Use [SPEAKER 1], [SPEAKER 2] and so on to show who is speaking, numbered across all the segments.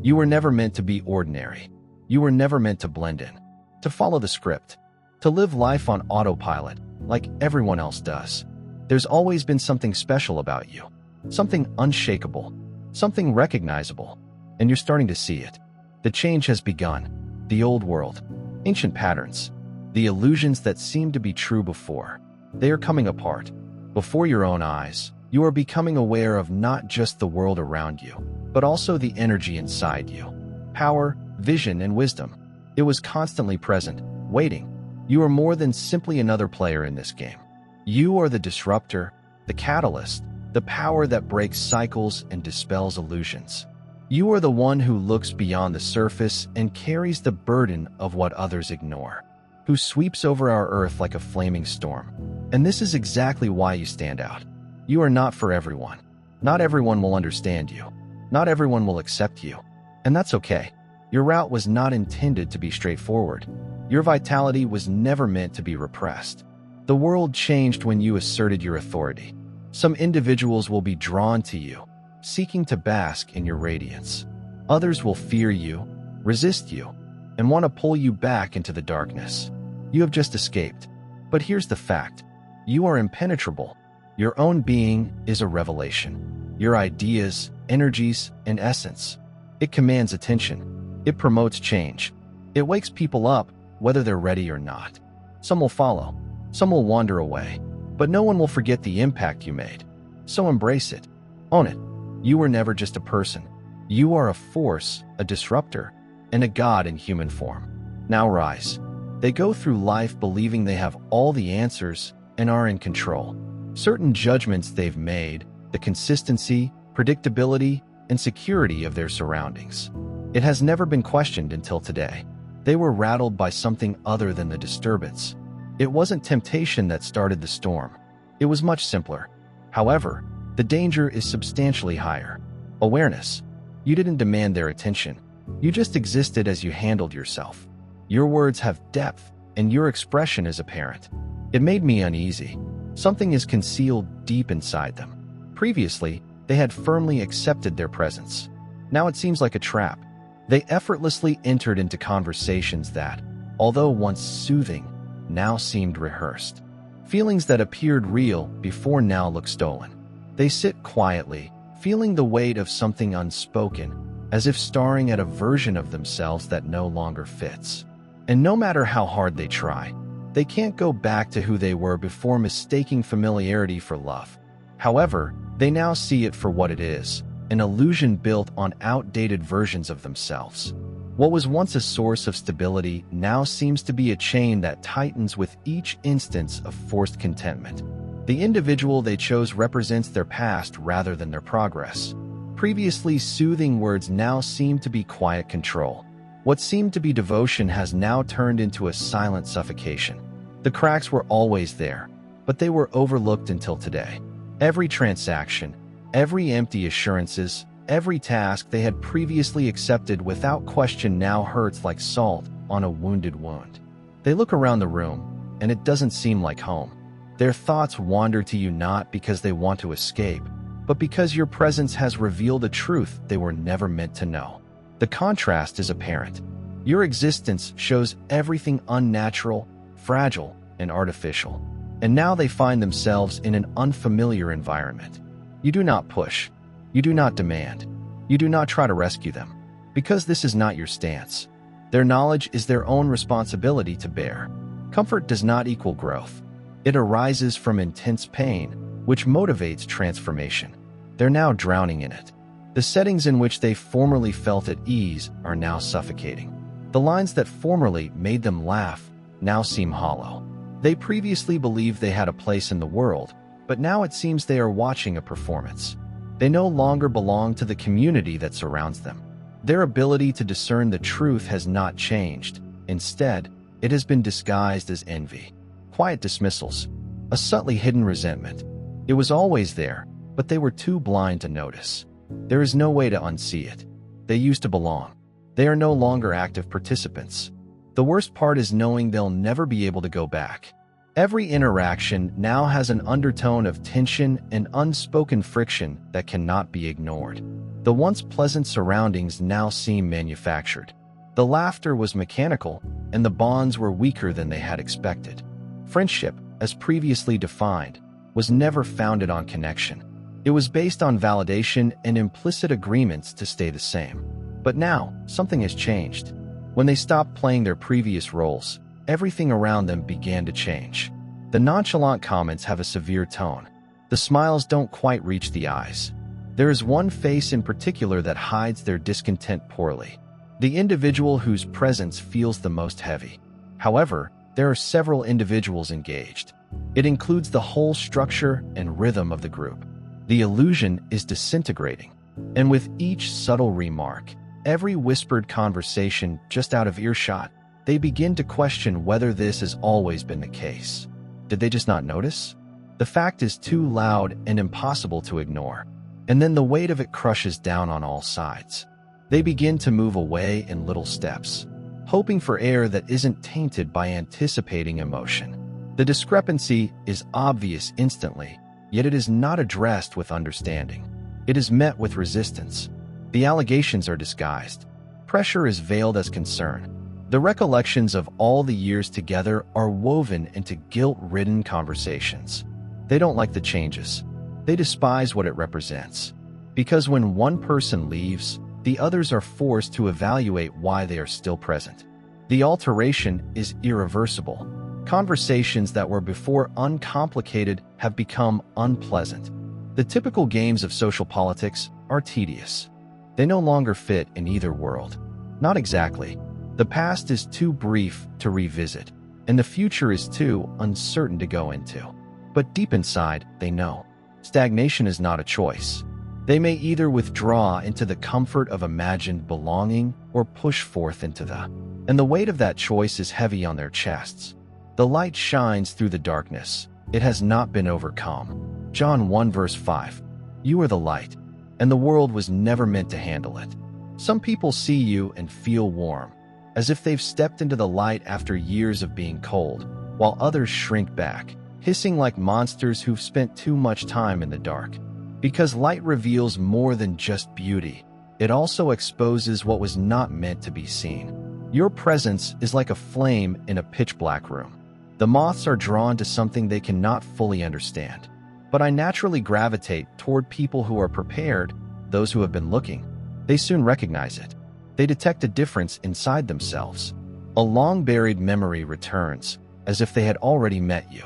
[SPEAKER 1] You were never meant to be ordinary. You were never meant to blend in, to follow the script, to live life on autopilot like everyone else does. There's always been something special about you, something unshakable, something recognizable, and you're starting to see it. The change has begun. The old world, ancient patterns, the illusions that seemed to be true before, they are coming apart. Before your own eyes, you are becoming aware of not just the world around you, but also the energy inside you. Power, vision, and wisdom. It was constantly present, waiting. You are more than simply another player in this game. You are the disruptor, the catalyst, the power that breaks cycles and dispels illusions. You are the one who looks beyond the surface and carries the burden of what others ignore, who sweeps over our earth like a flaming storm. And this is exactly why you stand out. You are not for everyone. Not everyone will understand you. Not everyone will accept you. And that's okay. Your route was not intended to be straightforward. Your vitality was never meant to be repressed. The world changed when you asserted your authority. Some individuals will be drawn to you, seeking to bask in your radiance. Others will fear you, resist you, and want to pull you back into the darkness. You have just escaped. But here's the fact. You are impenetrable. Your own being is a revelation. Your ideas, energies, and essence. It commands attention. It promotes change. It wakes people up, whether they're ready or not. Some will follow. Some will wander away. But no one will forget the impact you made. So embrace it. Own it. You were never just a person. You are a force, a disruptor, and a god in human form. Now rise. They go through life believing they have all the answers and are in control. Certain judgments they've made, the consistency, predictability, and security of their surroundings. It has never been questioned until today. They were rattled by something other than the disturbance. It wasn't temptation that started the storm. It was much simpler. However, the danger is substantially higher. Awareness. You didn't demand their attention. You just existed as you handled yourself. Your words have depth, and your expression is apparent. It made me uneasy. Something is concealed deep inside them. Previously, they had firmly accepted their presence. Now it seems like a trap. They effortlessly entered into conversations that, although once soothing, now seemed rehearsed. Feelings that appeared real before now look stolen. They sit quietly, feeling the weight of something unspoken, as if staring at a version of themselves that no longer fits. And no matter how hard they try, they can't go back to who they were before, mistaking familiarity for love. However, they now see it for what it is, an illusion built on outdated versions of themselves. What was once a source of stability now seems to be a chain that tightens with each instance of forced contentment. The individual they chose represents their past rather than their progress. Previously soothing words now seem to be quiet control. What seemed to be devotion has now turned into a silent suffocation. The cracks were always there, but they were overlooked until today. Every transaction, every empty assurances, every task they had previously accepted without question now hurts like salt on a wounded wound. They look around the room, and it doesn't seem like home. Their thoughts wander to you not because they want to escape, but because your presence has revealed a truth they were never meant to know. The contrast is apparent. Your existence shows everything unnatural, fragile, and artificial. And now they find themselves in an unfamiliar environment. You do not push. You do not demand. You do not try to rescue them, because this is not your stance. Their knowledge is their own responsibility to bear. Comfort does not equal growth. It arises from intense pain, which motivates transformation. They're now drowning in it. The settings in which they formerly felt at ease are now suffocating. The lines that formerly made them laugh now seem hollow. They previously believed they had a place in the world, but now it seems they are watching a performance. They no longer belong to the community that surrounds them. Their ability to discern the truth has not changed. Instead, it has been disguised as envy, quiet dismissals, a subtly hidden resentment. It was always there, but they were too blind to notice. There is no way to unsee it. They used to belong. They are no longer active participants. The worst part is knowing they'll never be able to go back. Every interaction now has an undertone of tension and unspoken friction that cannot be ignored. The once pleasant surroundings now seem manufactured. The laughter was mechanical, and the bonds were weaker than they had expected. Friendship, as previously defined, was never founded on connection. It was based on validation and implicit agreements to stay the same. But now, something has changed. When they stopped playing their previous roles, everything around them began to change. The nonchalant comments have a severe tone. The smiles don't quite reach the eyes. There is one face in particular that hides their discontent poorly. The individual whose presence feels the most heavy. However, there are several individuals engaged. It includes the whole structure and rhythm of the group. The illusion is disintegrating, and with each subtle remark, every whispered conversation just out of earshot, they begin to question whether this has always been the case. Did they just not notice? The fact is too loud and impossible to ignore, and then the weight of it crushes down on all sides. They begin to move away in little steps, hoping for air that isn't tainted by anticipating emotion. The discrepancy is obvious instantly, yet it is not addressed with understanding. It is met with resistance. The allegations are disguised. Pressure is veiled as concern. The recollections of all the years together are woven into guilt-ridden conversations. They don't like the changes. They despise what it represents. Because when one person leaves, the others are forced to evaluate why they are still present. The alteration is irreversible. Conversations that were before uncomplicated have become unpleasant. The typical games of social politics are tedious. They no longer fit in either world. Not exactly. The past is too brief to revisit, and the future is too uncertain to go into. But deep inside, they know. Stagnation is not a choice. They may either withdraw into the comfort of imagined belonging or push forth into the. And the weight of that choice is heavy on their chests. The light shines through the darkness. It has not been overcome. John 1 verse 5. You are the light, and the world was never meant to handle it. Some people see you and feel warm, as if they've stepped into the light after years of being cold, while others shrink back, hissing like monsters who've spent too much time in the dark. Because light reveals more than just beauty, it also exposes what was not meant to be seen. Your presence is like a flame in a pitch-black room. The moths are drawn to something they cannot fully understand. But I naturally gravitate toward people who are prepared, those who have been looking. They soon recognize it. They detect a difference inside themselves. A long-buried memory returns, as if they had already met you,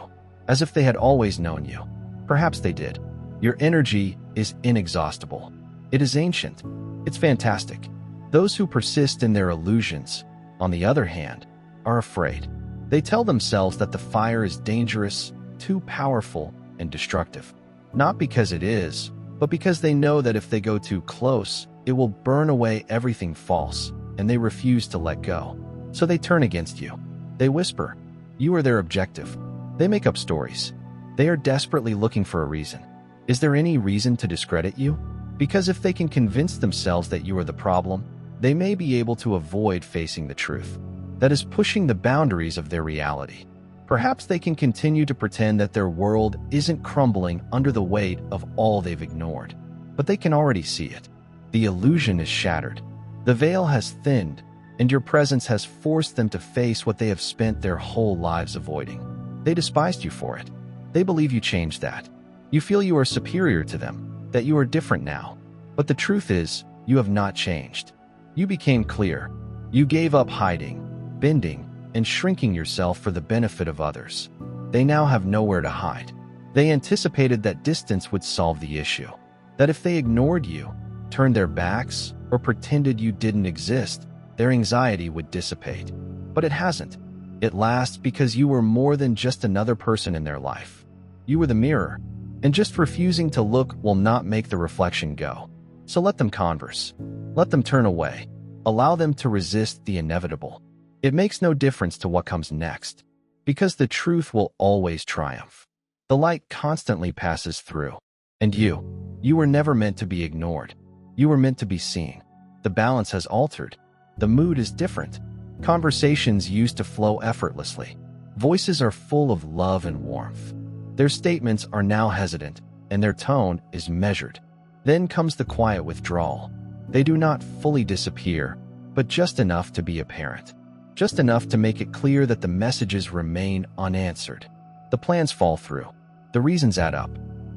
[SPEAKER 1] as if they had always known you. Perhaps they did. Your energy is inexhaustible. It is ancient. It's fantastic. Those who persist in their illusions, on the other hand, are afraid. They tell themselves that the fire is dangerous, too powerful, and destructive. Not because it is, but because they know that if they go too close, it will burn away everything false, and they refuse to let go. So they turn against you. They whisper. You are their objective. They make up stories. They are desperately looking for a reason. Is there any reason to discredit you? Because if they can convince themselves that you are the problem, they may be able to avoid facing the truth. That is pushing the boundaries of their reality. Perhaps they can continue to pretend that their world isn't crumbling under the weight of all they've ignored. But they can already see it. The illusion is shattered. The veil has thinned, and your presence has forced them to face what they have spent their whole lives avoiding. They despised you for it. They believe you changed that. You feel you are superior to them, that you are different now. But the truth is, you have not changed. You became clear. You gave up hiding, bending, and shrinking yourself for the benefit of others. They now have nowhere to hide. They anticipated that distance would solve the issue. That if they ignored you, turned their backs, or pretended you didn't exist, their anxiety would dissipate. But it hasn't. It lasts because you were more than just another person in their life. You were the mirror. And just refusing to look will not make the reflection go. So let them converse. Let them turn away. Allow them to resist the inevitable. It makes no difference to what comes next, because the truth will always triumph. The light constantly passes through. And you were never meant to be ignored. You were meant to be seen. The balance has altered. The mood is different. Conversations used to flow effortlessly. Voices are full of love and warmth. Their statements are now hesitant, and their tone is measured. Then comes the quiet withdrawal. They do not fully disappear, but just enough to be apparent. Just enough to make it clear that the messages remain unanswered. The plans fall through. The reasons add up.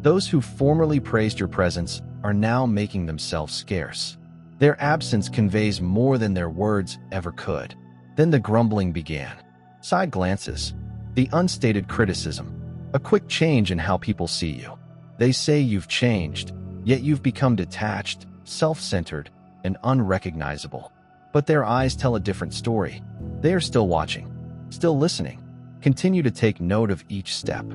[SPEAKER 1] Those who formerly praised your presence are now making themselves scarce. Their absence conveys more than their words ever could. Then the grumbling began. Side glances, the unstated criticism, a quick change in how people see you. They say you've changed, yet you've become detached, self-centered, and unrecognizable. But their eyes tell a different story. They are still watching, still listening. Continue to take note of each step.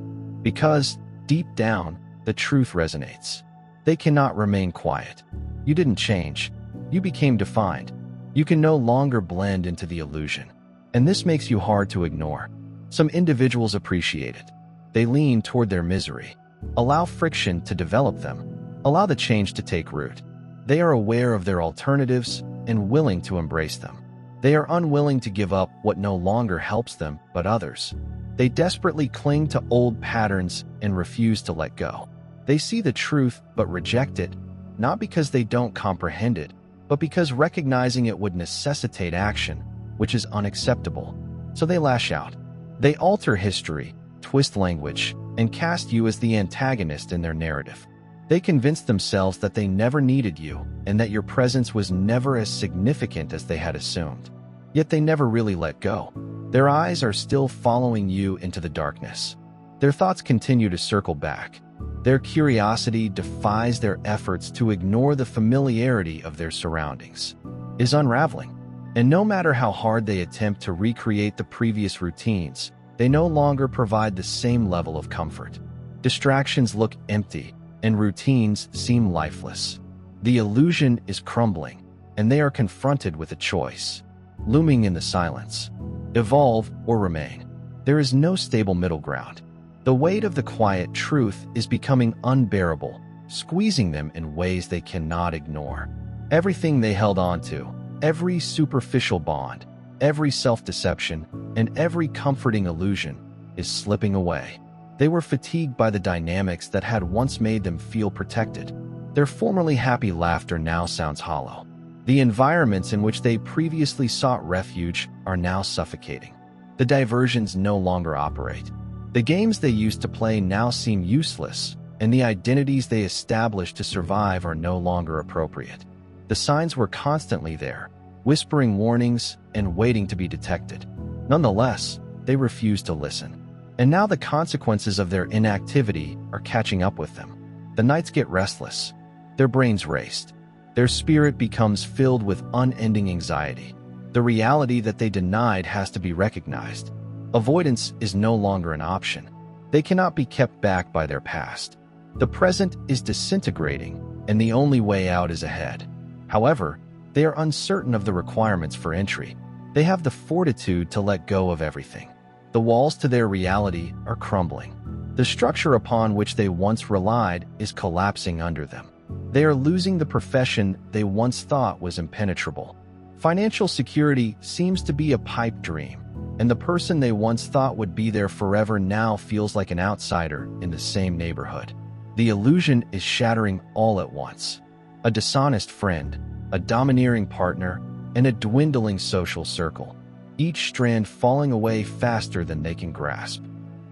[SPEAKER 1] Because, deep down, the truth resonates. They cannot remain quiet. You didn't change. You became defined. You can no longer blend into the illusion. And this makes you hard to ignore. Some individuals appreciate it. They lean toward their misery. Allow friction to develop them. Allow the change to take root. They are aware of their alternatives and willing to embrace them. They are unwilling to give up what no longer helps them, but others. They desperately cling to old patterns and refuse to let go. They see the truth but reject it, not because they don't comprehend it, but because recognizing it would necessitate action, which is unacceptable. So they lash out. They alter history, twist language, and cast you as the antagonist in their narrative. They convince themselves that they never needed you and that your presence was never as significant as they had assumed. Yet they never really let go. Their eyes are still following you into the darkness. Their thoughts continue to circle back. Their curiosity defies their efforts to ignore the familiarity of their surroundings. Is unraveling. And no matter how hard they attempt to recreate the previous routines, they no longer provide the same level of comfort. Distractions look empty, and routines seem lifeless. The illusion is crumbling, and they are confronted with a choice. Looming in the silence. Evolve or remain. There is no stable middle ground. The weight of the quiet truth is becoming unbearable, squeezing them in ways they cannot ignore. Everything they held on to, every superficial bond, every self-deception, and every comforting illusion is slipping away. They were fatigued by the dynamics that had once made them feel protected. Their formerly happy laughter now sounds hollow. The environments in which they previously sought refuge are now suffocating. The diversions no longer operate. The games they used to play now seem useless, and the identities they established to survive are no longer appropriate. The signs were constantly there, whispering warnings and waiting to be detected. Nonetheless, they refused to listen. And now the consequences of their inactivity are catching up with them. The nights get restless. Their brains raced. Their spirit becomes filled with unending anxiety. The reality that they denied has to be recognized. Avoidance is no longer an option. They cannot be kept back by their past. The present is disintegrating, and the only way out is ahead. However, they are uncertain of the requirements for entry. They have the fortitude to let go of everything. The walls to their reality are crumbling. The structure upon which they once relied is collapsing under them. They are losing the profession they once thought was impenetrable. Financial security seems to be a pipe dream, and the person they once thought would be there forever now feels like an outsider in the same neighborhood. The illusion is shattering all at once. A dishonest friend, a domineering partner, and a dwindling social circle, each strand falling away faster than they can grasp.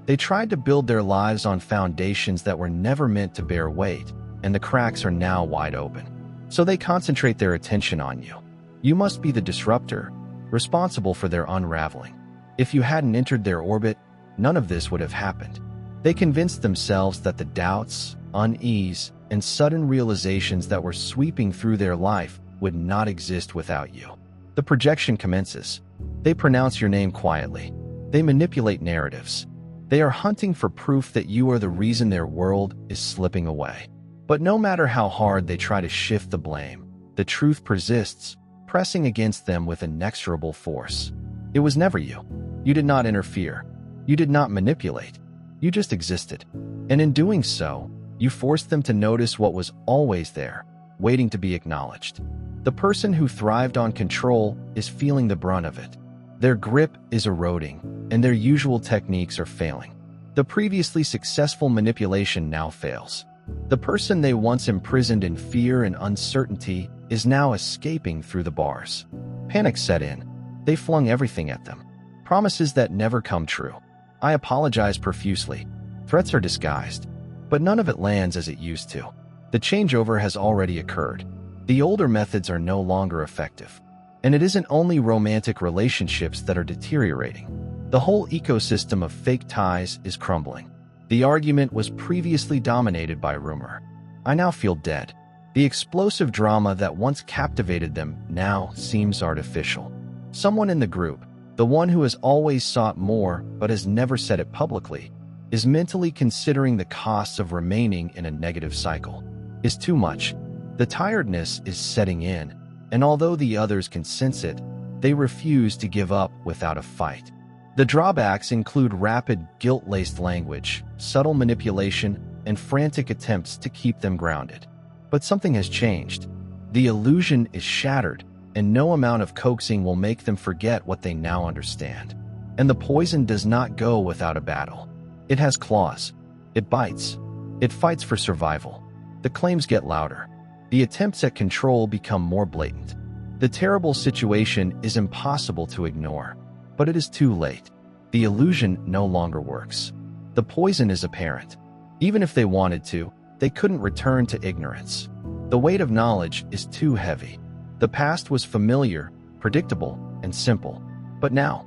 [SPEAKER 1] They tried to build their lives on foundations that were never meant to bear weight, and the cracks are now wide open. So they concentrate their attention on you. You must be the disruptor, responsible for their unraveling. If you hadn't entered their orbit, none of this would have happened. They convinced themselves that the doubts, unease, and sudden realizations that were sweeping through their life would not exist without you. The projection commences. They pronounce your name quietly. They manipulate narratives. They are hunting for proof that you are the reason their world is slipping away. But no matter how hard they try to shift the blame, the truth persists, pressing against them with inexorable force. It was never you. You did not interfere. You did not manipulate. You just existed. And in doing so, you forced them to notice what was always there, waiting to be acknowledged. The person who thrived on control is feeling the brunt of it. Their grip is eroding, and their usual techniques are failing. The previously successful manipulation now fails. The person they once imprisoned in fear and uncertainty is now escaping through the bars. Panic set in. They flung everything at them. Promises that never come true. I apologize profusely. Threats are disguised. But none of it lands as it used to. The changeover has already occurred. The older methods are no longer effective. And it isn't only romantic relationships that are deteriorating. The whole ecosystem of fake ties is crumbling. The argument was previously dominated by rumor. I now feel dead. The explosive drama that once captivated them now seems artificial. Someone in the group, the one who has always sought more but has never said it publicly, is mentally considering the costs of remaining in a negative cycle. Is too much. The tiredness is setting in, and although the others can sense it, they refuse to give up without a fight. The drawbacks include rapid, guilt-laced language, subtle manipulation, and frantic attempts to keep them grounded. But something has changed. The illusion is shattered, and no amount of coaxing will make them forget what they now understand. And the poison does not go without a battle. It has claws. It bites. It fights for survival. The claims get louder. The attempts at control become more blatant. The terrible situation is impossible to ignore. But it is too late. The illusion no longer works. The poison is apparent. Even if they wanted to, they couldn't return to ignorance. The weight of knowledge is too heavy. The past was familiar, predictable, and simple. But now,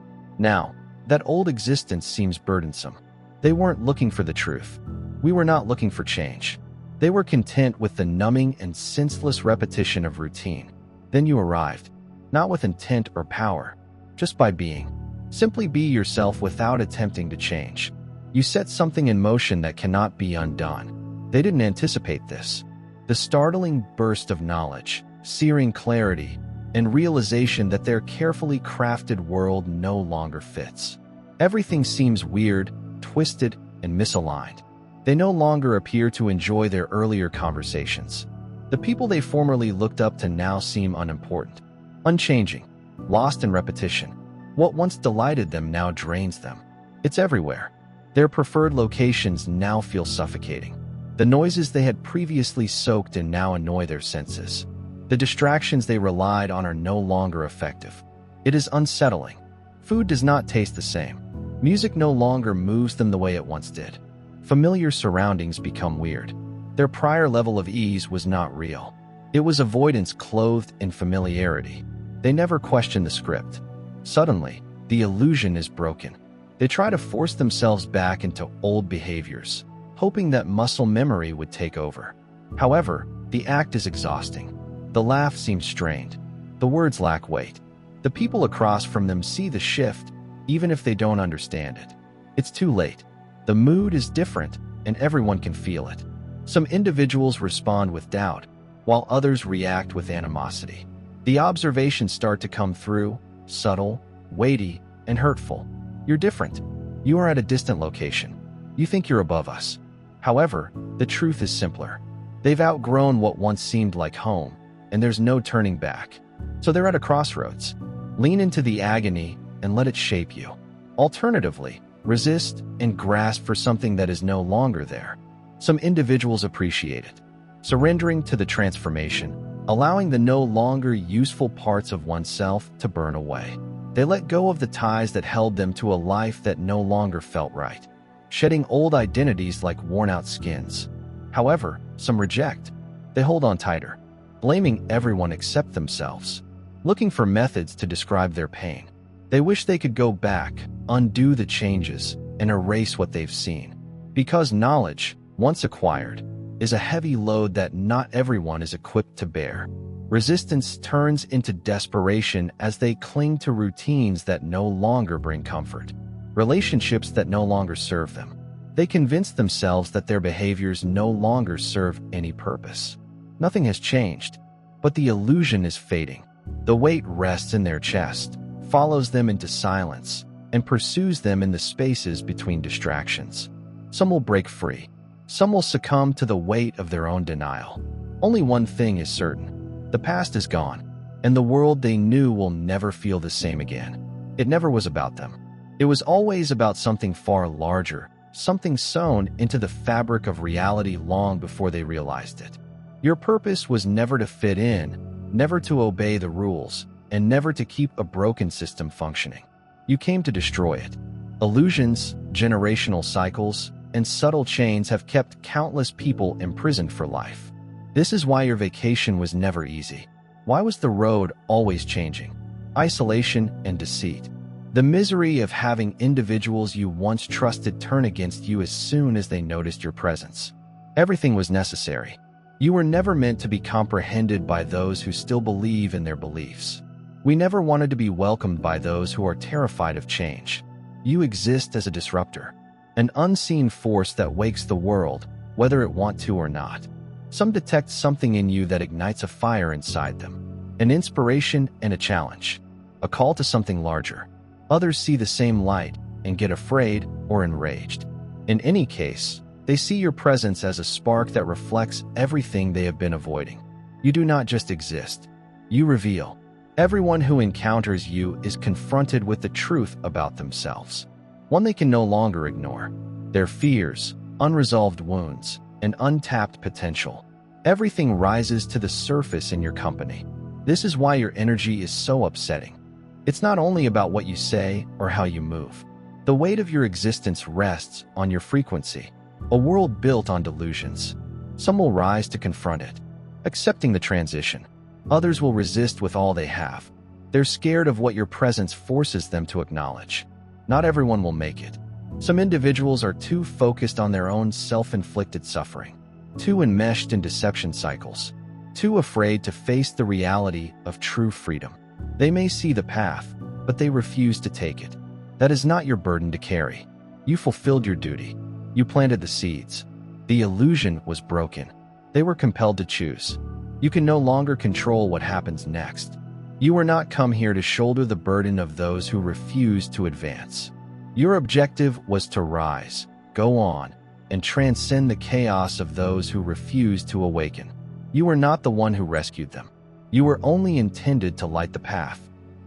[SPEAKER 1] that old existence seems burdensome. They weren't looking for the truth. We were not looking for change. They were content with the numbing and senseless repetition of routine. Then you arrived, not with intent or power, just by being. Simply be yourself without attempting to change. You set something in motion that cannot be undone. They didn't anticipate this. The startling burst of knowledge, searing clarity, and realization that their carefully crafted world no longer fits. Everything seems weird, twisted, and misaligned. They no longer appear to enjoy their earlier conversations. The people they formerly looked up to now seem unimportant, unchanging, lost in repetition. What once delighted them now drains them. It's everywhere. Their preferred locations now feel suffocating. The noises they had previously soaked in now annoy their senses. The distractions they relied on are no longer effective. It is unsettling. Food does not taste the same. Music no longer moves them the way it once did. Familiar surroundings become weird. Their prior level of ease was not real. It was avoidance clothed in familiarity. They never questioned the script. Suddenly, the illusion is broken. They try to force themselves back into old behaviors, hoping that muscle memory would take over. However, the act is exhausting. The laugh seems strained. The words lack weight. The people across from them see the shift, even if they don't understand it. It's too late. The mood is different, and everyone can feel it. Some individuals respond with doubt, while others react with animosity. The observations start to come through, subtle, weighty, and hurtful. You're different. You are at a distant location. You think you're above us. However, the truth is simpler. They've outgrown what once seemed like home, and there's no turning back. So they're at a crossroads. Lean into the agony and let it shape you. Alternatively, resist and grasp for something that is no longer there. Some individuals appreciate it, surrendering to the transformation, allowing the no longer useful parts of oneself to burn away. They let go of the ties that held them to a life that no longer felt right, shedding old identities like worn-out skins. However, some reject. They hold on tighter, blaming everyone except themselves, looking for methods to describe their pain. They wish they could go back, undo the changes, and erase what they've seen. Because knowledge, once acquired, is a heavy load that not everyone is equipped to bear. Resistance turns into desperation as they cling to routines that no longer bring comfort, relationships that no longer serve them. They convince themselves that their behaviors no longer serve any purpose. Nothing has changed, but the illusion is fading. The weight rests in their chest, follows them into silence, and pursues them in the spaces between distractions. Some will break free. Some will succumb to the weight of their own denial. Only one thing is certain. The past is gone, and the world they knew will never feel the same again. It never was about them. It was always about something far larger, something sewn into the fabric of reality long before they realized it. Your purpose was never to fit in, never to obey the rules, and never to keep a broken system functioning. You came to destroy it. Illusions, generational cycles, and subtle chains have kept countless people imprisoned for life. This is why your vacation was never easy. Why was the road always changing? Isolation and deceit. The misery of having individuals you once trusted turn against you as soon as they noticed your presence. Everything was necessary. You were never meant to be comprehended by those who still believe in their beliefs. We never wanted to be welcomed by those who are terrified of change. You exist as a disruptor, an unseen force that wakes the world, whether it wants to or not. Some detect something in you that ignites a fire inside them, an inspiration and a challenge, a call to something larger. Others see the same light and get afraid or enraged. In any case, they see your presence as a spark that reflects everything they have been avoiding. You do not just exist. You reveal. Everyone who encounters you is confronted with the truth about themselves, one they can no longer ignore. Their fears, unresolved wounds, and untapped potential. Everything rises to the surface in your company. This is why your energy is so upsetting. It's not only about what you say or how you move. The weight of your existence rests on your frequency, a world built on delusions. Some will rise to confront it, accepting the transition. Others will resist with all they have. They're scared of what your presence forces them to acknowledge. Not everyone will make it. Some individuals are too focused on their own self-inflicted suffering, too enmeshed in deception cycles, too afraid to face the reality of true freedom. They may see the path, but they refuse to take it. That is not your burden to carry. You fulfilled your duty. You planted the seeds. The illusion was broken. They were compelled to choose. You can no longer control what happens next. You were not come here to shoulder the burden of those who refuse to advance. Your objective was to rise, go on, and transcend the chaos of those who refuse to awaken. You were not the one who rescued them. You were only intended to light the path.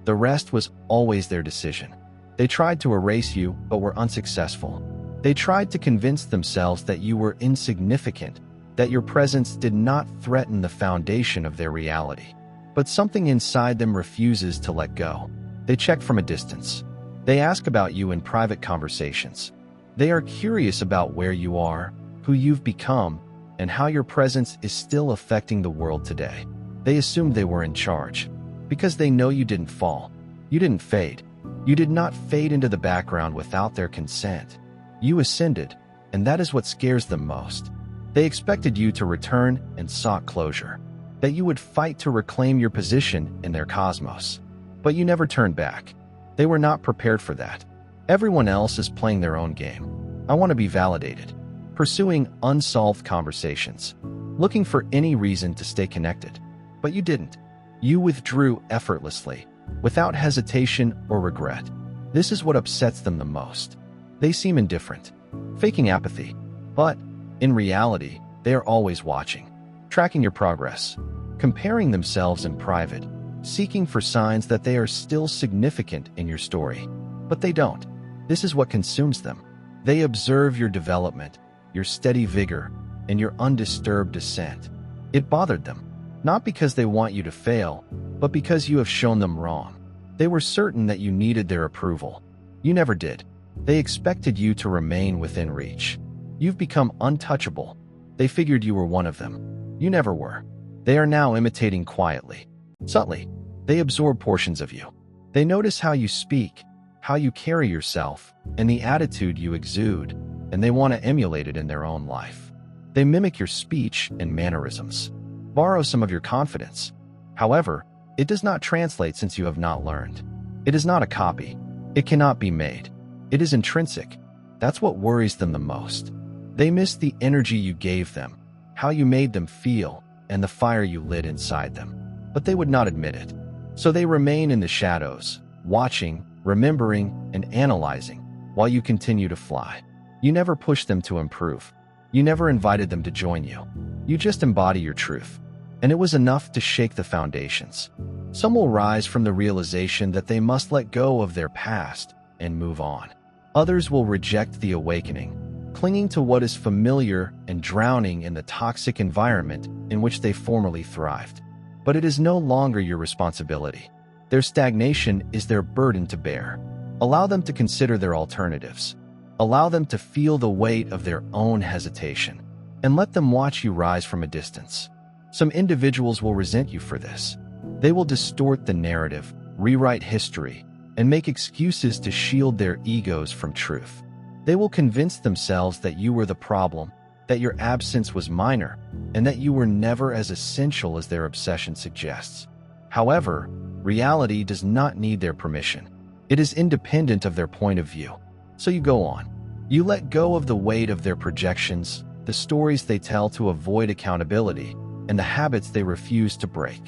[SPEAKER 1] The rest was always their decision. They tried to erase you, but were unsuccessful. They tried to convince themselves that you were insignificant, that your presence did not threaten the foundation of their reality. But something inside them refuses to let go. They check from a distance. They ask about you in private conversations. They are curious about where you are, who you've become, and how your presence is still affecting the world today. They assumed they were in charge, because they know you didn't fall. You didn't fade. You did not fade into the background without their consent. You ascended, and that is what scares them most. They expected you to return and sought closure, that you would fight to reclaim your position in their cosmos. But you never turned back. They were not prepared for that. Everyone else is playing their own game. I want to be validated, pursuing unsolved conversations, looking for any reason to stay connected. But you didn't. You withdrew effortlessly, without hesitation or regret. This is what upsets them the most. They seem indifferent, faking apathy, but in reality, they are always watching, tracking your progress, comparing themselves in private, seeking for signs that they are still significant in your story. But they don't. This is what consumes them. They observe your development, your steady vigor, and your undisturbed ascent. It bothered them, not because they want you to fail, but because you have shown them wrong. They were certain that you needed their approval. You never did. They expected you to remain within reach. You've become untouchable. They figured you were one of them. You never were. They are now imitating quietly, subtly. They absorb portions of you. They notice how you speak, how you carry yourself, and the attitude you exude, and they want to emulate it in their own life. They mimic your speech and mannerisms, borrow some of your confidence. However, it does not translate since you have not learned. It is not a copy. It cannot be made. It is intrinsic. That's what worries them the most. They miss the energy you gave them, how you made them feel, and the fire you lit inside them. But they would not admit it. So they remain in the shadows, watching, remembering, and analyzing, while you continue to fly. You never pushed them to improve. You never invited them to join you. You just embody your truth. And it was enough to shake the foundations. Some will rise from the realization that they must let go of their past and move on. Others will reject the awakening, clinging to what is familiar and drowning in the toxic environment in which they formerly thrived. But it is no longer your responsibility. Their stagnation is their burden to bear. Allow them to consider their alternatives. Allow them to feel the weight of their own hesitation, and let them watch you rise from a distance. Some individuals will resent you for this. They will distort the narrative, rewrite history, and make excuses to shield their egos from truth. They will convince themselves that you were the problem, that your absence was minor, and that you were never as essential as their obsession suggests. However, reality does not need their permission. It is independent of their point of view. So you go on. You let go of the weight of their projections, the stories they tell to avoid accountability, and the habits they refuse to break.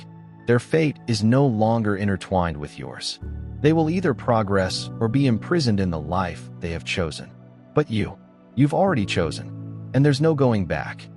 [SPEAKER 1] Their fate is no longer intertwined with yours. They will either progress or be imprisoned in the life they have chosen. But you've already chosen, and there's no going back.